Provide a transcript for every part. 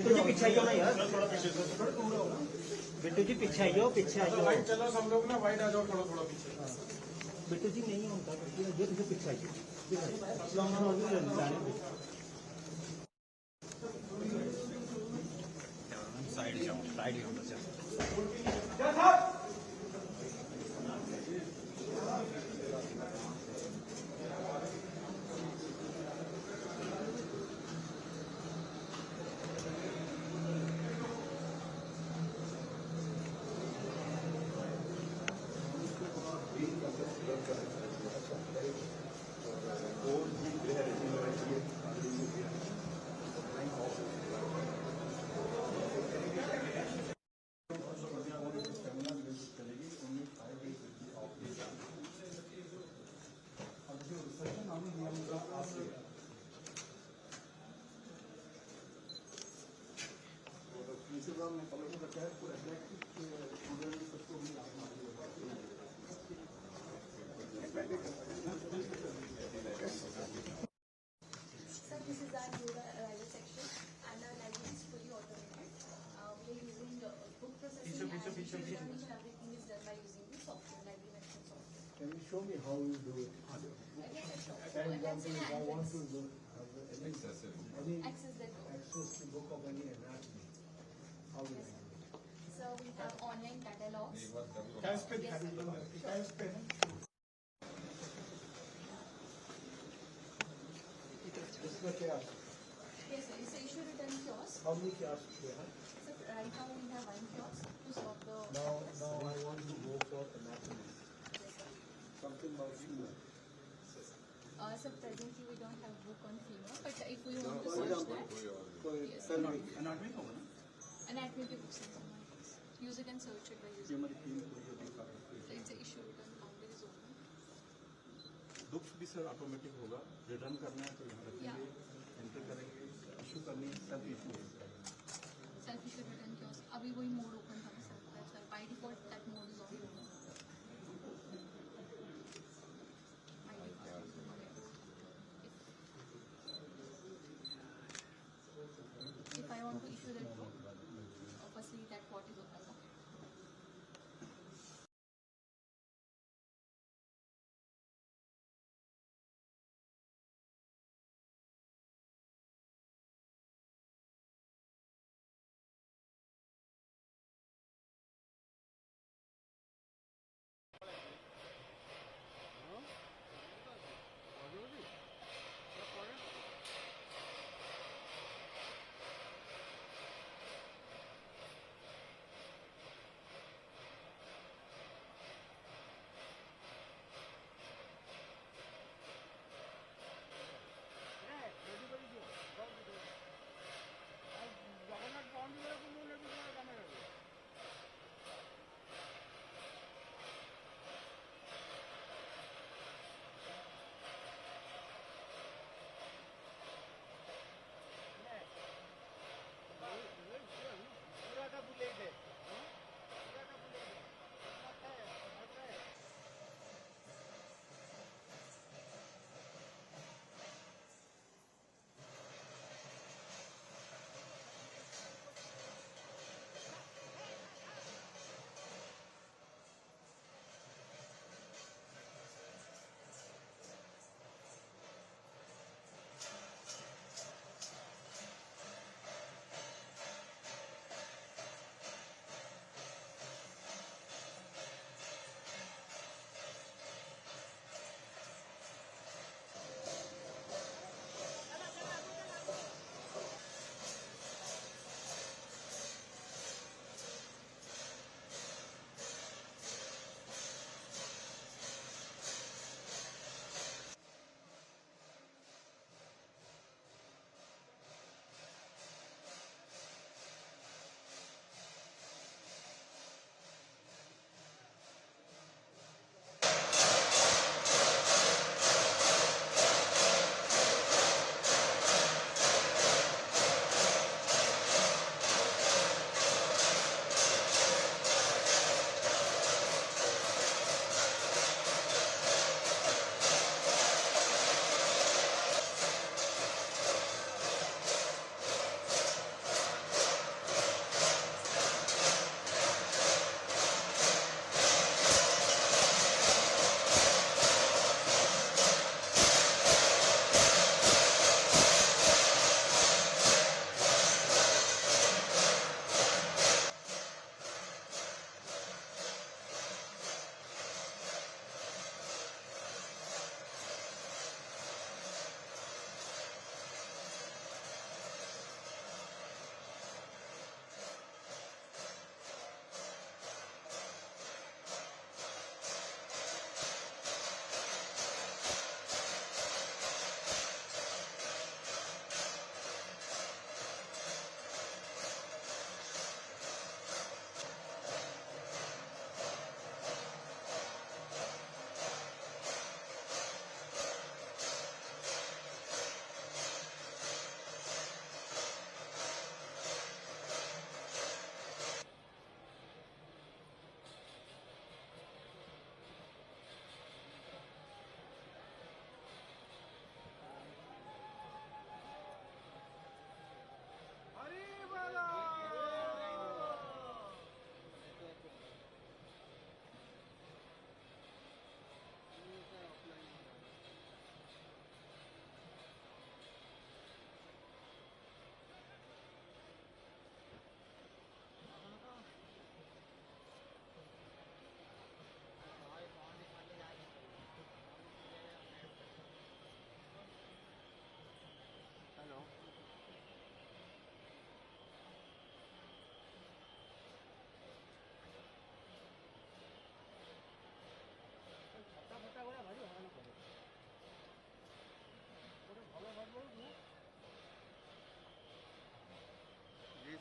बिट्टू जी पीछे आइयो ना यार, थोड़ा पीछे से बिट्टू जी पीछे आइयो, पीछे आइयो। वाइट चलो सब लोग ना, वाइट आ जाओ थोड़ा थोड़ा पीछे। बिट्टू जी नहीं होता, जो तुझे पीछे आइयो। साइड जाओ, साइड जाओ। Sir, this is our yoga rider section, and our library is fully automated. We are using book processing and each and everything is done by using the software, library management software. Can you show me how you do it? Yes, sure. For example, if I want to do any Access that book. access to book of any anatomy, how do I do it? So we have online catalogs. Cash पे दिखा दीजिए, cash पे है। इसमें क्या? Yes, sir. It's a issue return kiosk. How many kiosks do you have? So right now we have one kiosk to solve the. Now I want to go for anatomy. Yes, sir. Something about femur. So presently we don't have book on femur, but if we want to search that, yes, anatomy होगा ना? anatomy के books हैं हमारे पास. User can search it by ये using. हमारी team को ये दिखा रहा है। It's a issue return counter is open. Books भी सर ऑटोमेटिक होगा, रिटर्न करना है तो यहाँ रखेंगे, एंटर करेंगे, इशू करनी है, सब इशू हो जाएगा। Self issue return kiosk. अभी वही मोड ओपन था sir. By default that mode is on. By default. If I want to issue that book, firstly that what is open.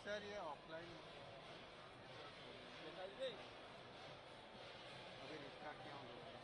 Sir ये ऑफलाइन अभी रिस्टार्ट किया हूँ दोबारा।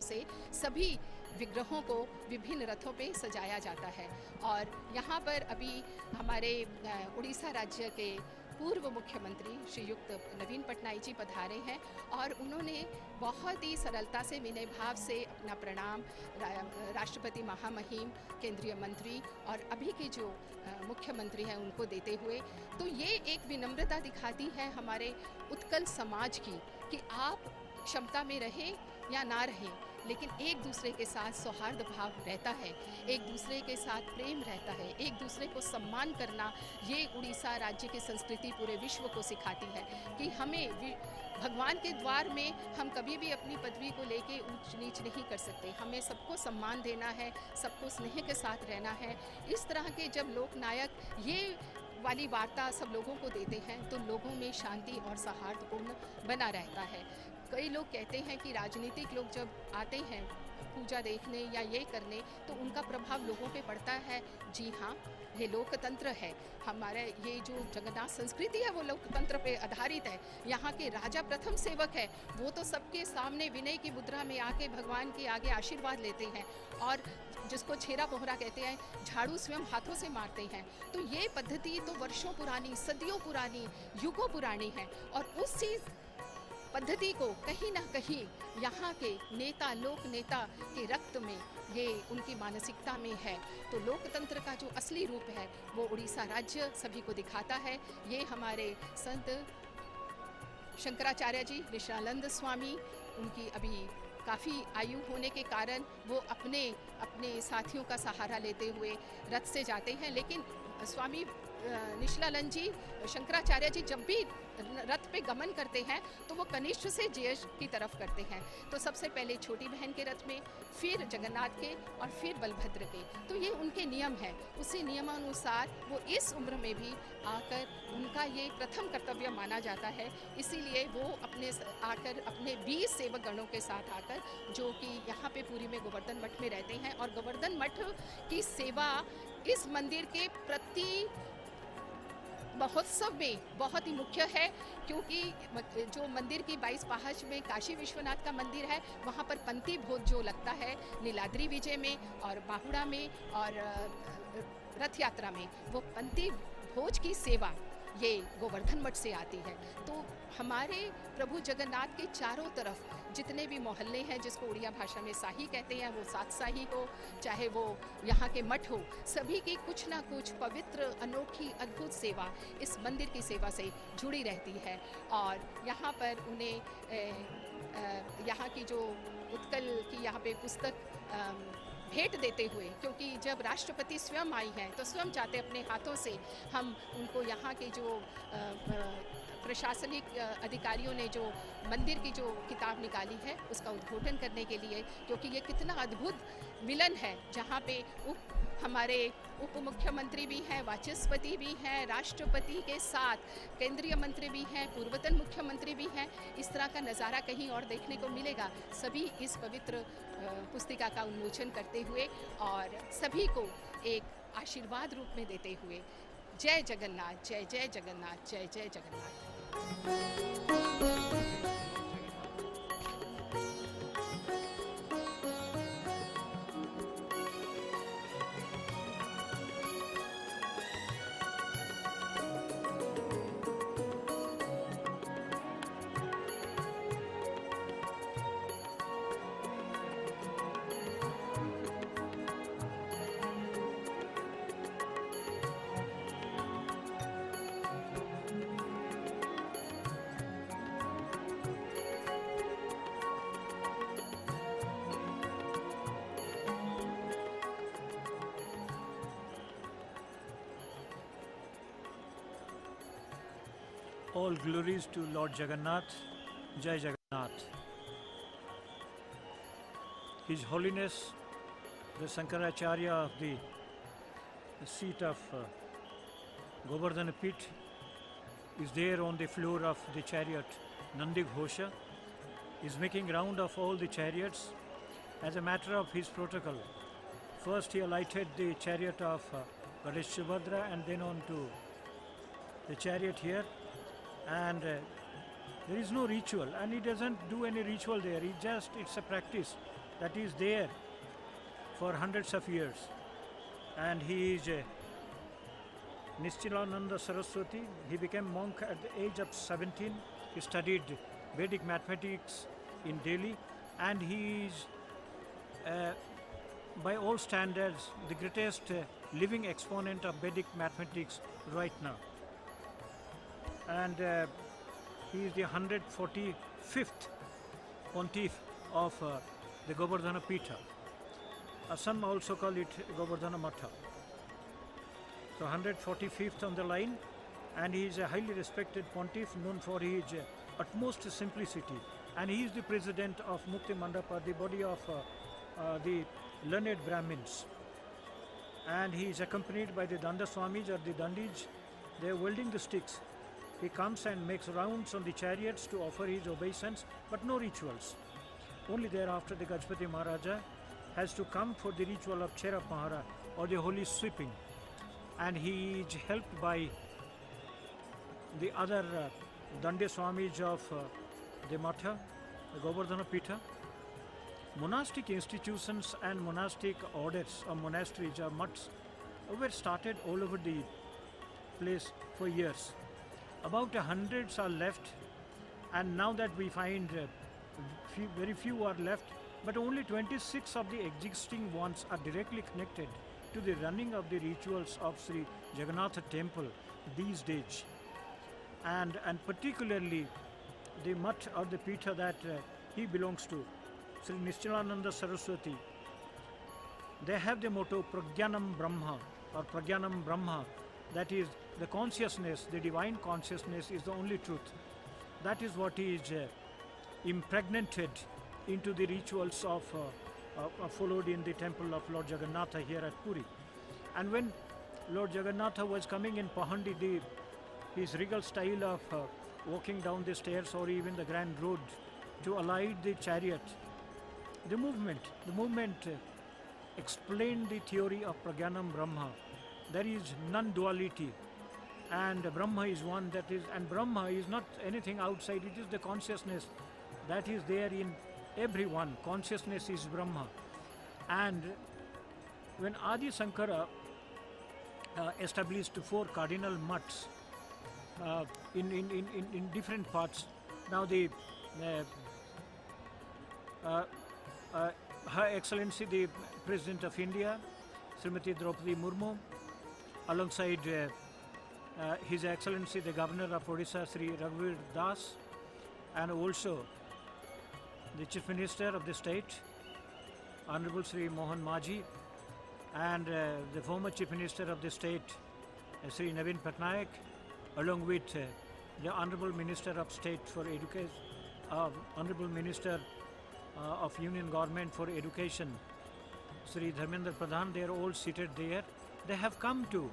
से सभी विग्रहों को विभिन्न रथों पे सजाया जाता है। और यहाँ पर अभी हमारे उड़ीसा राज्य के पूर्व मुख्यमंत्री श्रीयुक्त नवीन पटनायक जी पधारे हैं और उन्होंने बहुत ही सरलता से विनय भाव से अपना प्रणाम राष्ट्रपति महामहिम, केंद्रीय मंत्री और अभी के जो मुख्यमंत्री हैं उनको देते हुए, तो ये एक विनम्रता दिखाती है हमारे उत्कल समाज की कि आप क्षमता में रहें या ना रहें, लेकिन एक दूसरे के साथ सौहार्द भाव रहता है, एक दूसरे के साथ प्रेम रहता है, एक दूसरे को सम्मान करना। ये उड़ीसा राज्य की संस्कृति पूरे विश्व को सिखाती है कि हमें भगवान के द्वार में हम कभी भी अपनी पदवी को लेके ऊंच नीच नहीं कर सकते। हमें सबको सम्मान देना है, सबको स्नेह के साथ रहना है। इस तरह के जब लोकनायक ये वाली वार्ता सब लोगों को देते हैं तो लोगों में शांति और सौहार्दपूर्ण बना रहता है। कई लोग कहते हैं कि राजनीतिक लोग जब आते हैं पूजा देखने या ये करने तो उनका प्रभाव लोगों पे पड़ता है। जी हाँ, ये लोकतंत्र है। हमारे ये जो जगन्नाथ संस्कृति है वो लोकतंत्र पे आधारित है। यहाँ के राजा प्रथम सेवक है, वो तो सबके सामने विनय की मुद्रा में आके भगवान के आगे आशीर्वाद लेते हैं और जिसको छेरा पोहरा कहते हैं, झाड़ू स्वयं हाथों से मारते हैं। तो ये पद्धति तो वर्षों पुरानी, सदियों पुरानी, युगों पुरानी है और उसी पद्धति को कहीं ना कहीं यहाँ के नेता, लोक नेता के रक्त में, ये उनकी मानसिकता में है। तो लोकतंत्र का जो असली रूप है वो उड़ीसा राज्य सभी को दिखाता है। ये हमारे संत शंकराचार्य जी, निशिलानंद स्वामी, उनकी अभी काफ़ी आयु होने के कारण वो अपने साथियों का सहारा लेते हुए रथ से जाते हैं, लेकिन स्वामी निशिलानंद जी, शंकराचार्य जी जब भी रथ पे गमन करते हैं तो वो कनिष्ठ से ज्येष्ठ की तरफ करते हैं। तो सबसे पहले छोटी बहन के रथ में, फिर जगन्नाथ के और फिर बलभद्र के। तो ये उनके नियम है। उसी नियमानुसार वो इस उम्र में भी आकर उनका ये प्रथम कर्तव्य माना जाता है। इसीलिए वो आकर अपने 20 सेवक गणों के साथ आकर, जो कि यहाँ पे पुरी में गोवर्धन मठ में रहते हैं, और गोवर्धन मठ की सेवा इस मंदिर के प्रति महोत्सव में बहुत ही मुख्य है, क्योंकि जो मंदिर की 22 पहाड़ में काशी विश्वनाथ का मंदिर है, वहाँ पर पंक्ति भोज जो लगता है नीलाद्री विजय में और बाहुड़ा में और रथ यात्रा में, वो पंक्ति भोज की सेवा ये गोवर्धन मठ से आती है। तो हमारे प्रभु जगन्नाथ के चारों तरफ जितने भी मोहल्ले हैं, जिसको उड़िया भाषा में साही कहते हैं, वो सात साही हो, चाहे वो यहाँ के मठ हो, सभी की कुछ ना कुछ पवित्र, अनोखी, अद्भुत सेवा इस मंदिर की सेवा से जुड़ी रहती है। और यहाँ पर उन्हें यहाँ की जो उत्कल की यहाँ पे पुस्तक भेंट देते हुए, क्योंकि जब राष्ट्रपति स्वयं आई हैं तो स्वयं चाहते अपने हाथों से हम उनको, यहाँ के जो प्रशासनिक अधिकारियों ने जो मंदिर की जो किताब निकाली है उसका उद्घाटन करने के लिए, क्योंकि ये कितना अद्भुत मिलन है जहाँ पे हमारे उप मुख्यमंत्री भी हैं, वाचस्पति भी हैं, राष्ट्रपति के साथ केंद्रीय मंत्री भी हैं, पूर्वतन मुख्यमंत्री भी हैं। इस तरह का नज़ारा कहीं और देखने को मिलेगा। सभी इस पवित्र पुस्तिका का उन्मोचन करते हुए और सभी को एक आशीर्वाद रूप में देते हुए, जय जगन्नाथ, जय जय जगन्नाथ, जय जय Jagannath. All glories to Lord Jagannath, Jai Jagannath. His Holiness, the Sankaracharya of the seat of Govardhana Pit, is there on the floor of the chariot Nandi Ghosha, is making round of all the chariots as a matter of his protocol. First he alighted the chariot of Ganesh Subhadra and then on to the chariot here. And there is no ritual, and he doesn't do any ritual there. It's a practice that is there for hundreds of years. And he is Nishchilananda Saraswati. He became monk at the age of 17. He studied Vedic mathematics in Delhi, and he is by all standards the greatest living exponent of Vedic mathematics right now. And he is the 145th pontiff of the Govardhana Pitha. Some also call it Govardhana Matha. So 145th on the line, and he is a highly respected pontiff known for his utmost simplicity. And he is the president of Mukti Mandapa, the body of the learned Brahmins. And he is accompanied by the Danda Swamis or the Dandis. They are wielding the sticks. He comes and makes rounds on the chariots to offer his obeisance, but no rituals. Only thereafter the Gajapati Maharaja has to come for the ritual of Chera Pahara or the holy sweeping. And he is helped by the other Dande Swamis of the Matha, the Govardhana Pitha. Monastic institutions and monastic orders or monasteries or muts were started all over the place for years. About 100 are left, and now that we find very few are left, but only 26 of the existing ones are directly connected to the running of the rituals of Sri Jagannatha temple these days. And particularly the mutt or the pitha that he belongs to, Sri Nishchilananda Saraswati, they have the motto Pragyanam Brahma or Pragyanam Brahma, that is the consciousness, the divine consciousness is the only truth. That is what is impregnated into the rituals of followed in the temple of Lord Jagannatha here at Puri. And when Lord Jagannatha was coming in Pahandi, his regal style of walking down the stairs or even the grand road to alight the chariot, the movement explained the theory of Pragyanam Brahma. There is non-duality, and Brahma is one, that is, and Brahma is not anything outside, it is the consciousness that is there in everyone. Consciousness is Brahma. And when Adi Sankara established 4 cardinal mutts in different parts, now the Her Excellency the President of India, Srimati Draupadi Murmu, alongside His Excellency the Governor of Odisha, Sri Raghuveer Das, and also the Chief Minister of the state, Honorable Sri Mohan Maji, and the former Chief Minister of the state, Sri Naveen Patnaik, along with the Honorable Minister of State for Education, Honorable Minister of Union Government for Education, Sri Dharmendra Pradhan. They are all seated there. They have come to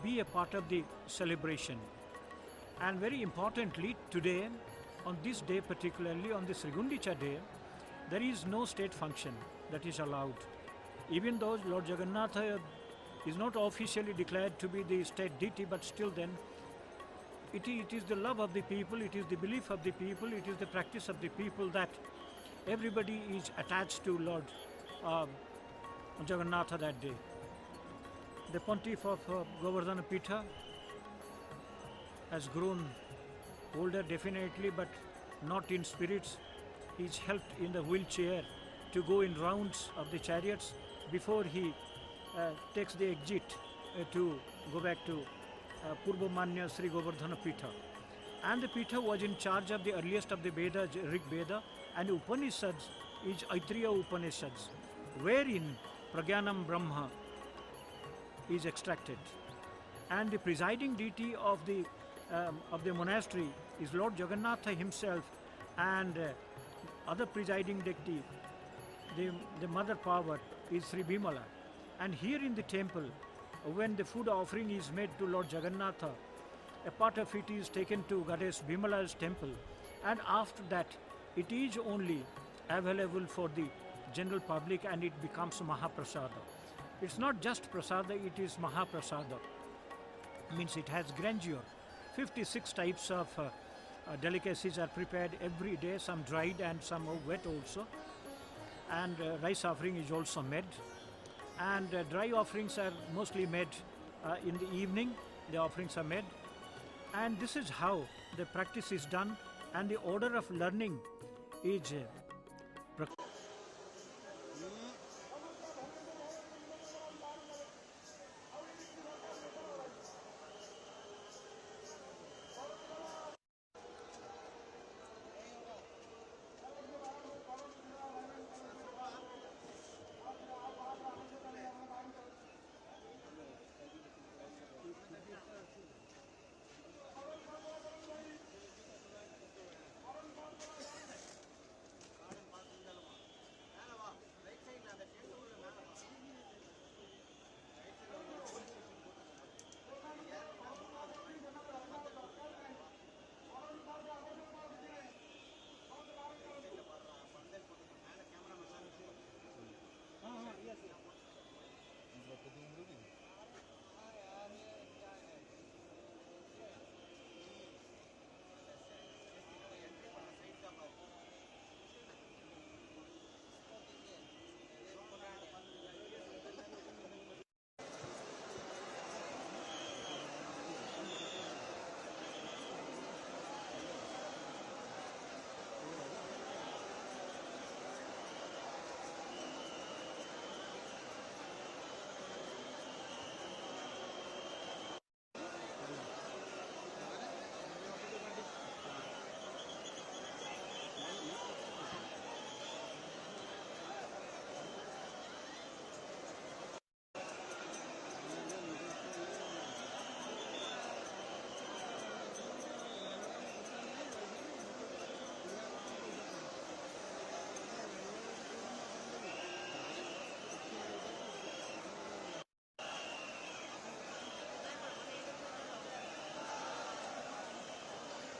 be a part of the celebration. And very importantly, today, on this day, particularly on this Srigundicha day, there is no state function that is allowed. Even though Lord Jagannatha is not officially declared to be the state deity, but still then, it is the love of the people, it is the belief of the people, it is the practice of the people that everybody is attached to Lord Jagannatha that day. The pontiff of Govardhana Pitha has grown older definitely, but not in spirits. He is helped in the wheelchair to go in rounds of the chariots before he takes the exit to go back to Purva Manya Sri Govardhana Pitha. And the Pitha was in charge of the earliest of the Vedas, Rig Veda, and Upanishads is Aitreya Upanishads, wherein Pragyanam Brahma is extracted. And the presiding deity of the monastery is Lord Jagannatha himself, and other presiding deity, the mother power, is Sri Bimala. And here in the temple, when the food offering is made to Lord Jagannatha, a part of it is taken to Goddess Bimala's temple, and after that it is only available for the general public and it becomes Mahaprasada. It's not just Prasada, it is Mahaprasada. Means it has grandeur. 56 types of delicacies are prepared every day, some dried and some wet also. and rice offering is also made. And dry offerings are mostly made in the evening. The offerings are made. And this is how the practice is done, and the order of learning is